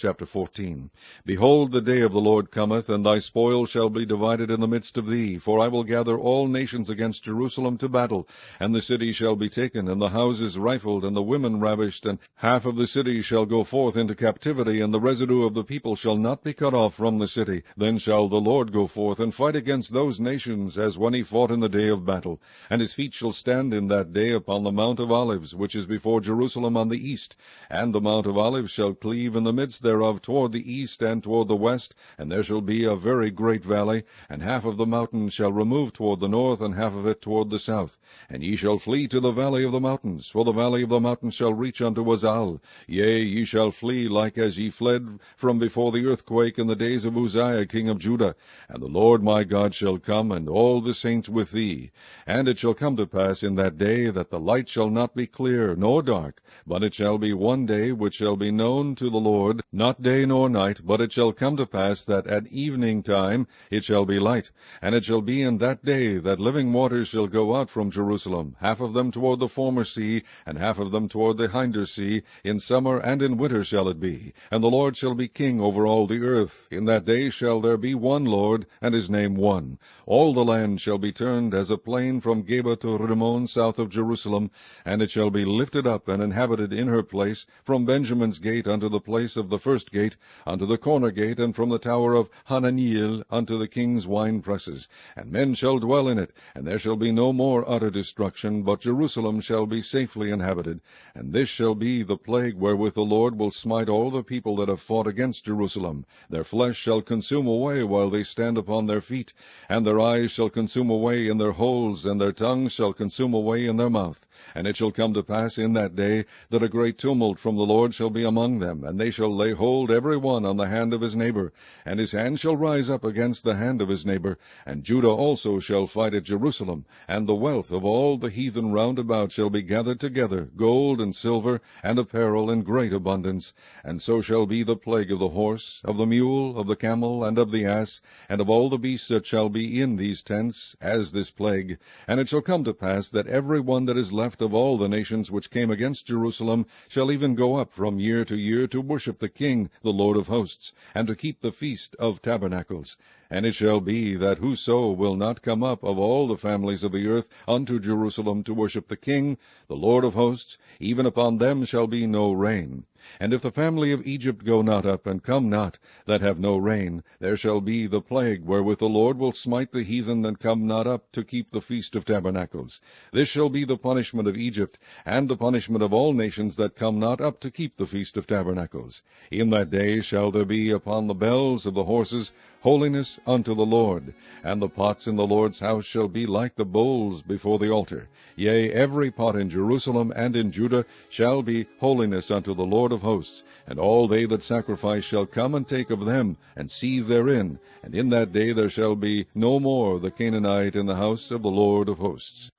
chapter 14. Behold, the day of the Lord cometh, and thy spoil shall be divided in the midst of thee. For I will gather all nations against Jerusalem to battle, and the city shall be taken, and the houses rifled, and the women ravished, and half of the city shall go forth into captivity, and the residue of the people shall not be cut off from the city. Then shall the Lord go forth and fight against those nations, as when he fought in the day of battle. And his feet shall stand in that day upon the Mount of Olives, which is before Jerusalem on the east. And the Mount of Olives shall cleave in the midst thereof toward the east and toward the west, and there shall be a very great valley, and half of the mountain shall remove toward the north, and half of it toward the south. And ye shall flee to the valley of the mountains, for the valley of the mountains shall reach unto Azal. Yea, ye shall flee like as ye fled from before the earthquake in the days of Uzziah king of Judah. And the Lord my God shall come, and all the saints with thee. And it shall come to pass in that day that the light shall not be clear nor dark, but it shall be one day which shall be known to the Lord, not day nor night. But it shall come to pass that at evening time it shall be light. And it shall be in that day that living waters shall go out from Jerusalem, half of them toward the former sea, and half of them toward the hinder sea. In summer and in winter shall it be. And the Lord shall be king over all the earth. In that day shall there be one Lord, and his name one. All the land shall be turned as a plain from Geba to Rimmon south of Jerusalem, and it shall be lifted up and inhabited in her place, from Benjamin's gate unto the place of the first gate, unto the corner gate, and from the tower of Hananiel unto the king's wine presses. And men shall dwell in it, and there shall be no more utter destruction, but Jerusalem shall be safely inhabited. And this shall be the plague wherewith the Lord will smite all the people that have fought against Jerusalem. Their flesh shall consume away while they stand upon their feet, and their eyes shall consume away in their holes, and their tongues shall consume away in their mouth. And it shall come to pass in that day that a great tumult from the Lord shall be among them, and they shall lay hold every one on the hand of his neighbor, and his hand shall rise up against the hand of his neighbor. And Judah also shall fight at Jerusalem, and the wealth of all the heathen round about shall be gathered together, gold and silver, and apparel in great abundance. And so shall be the plague of the horse, of the mule, of the camel, and of the ass, and of all the beasts that shall be in these tents, as this plague. And it shall come to pass that every one that is left of all the nations which came against Jerusalem shall even go up from year to year to worship the King, the Lord of hosts, and to keep the feast of tabernacles. And it shall be that whoso will not come up of all the families of the earth unto Jerusalem to worship the King, the Lord of hosts, even upon them shall be no rain. And if the family of Egypt go not up, and come not, that have no rain, there shall be the plague wherewith the Lord will smite the heathen that come not up to keep the feast of tabernacles. This shall be the punishment of Egypt, and the punishment of all nations that come not up to keep the feast of tabernacles. In that day shall there be upon the bells of the horses holiness unto the Lord, and the pots in the Lord's house shall be like the bowls before the altar. Yea, every pot in Jerusalem and in Judah shall be holiness unto the Lord of hosts, and all they that sacrifice shall come and take of them, and seethe therein. And in that day there shall be no more the Canaanite in the house of the Lord of hosts.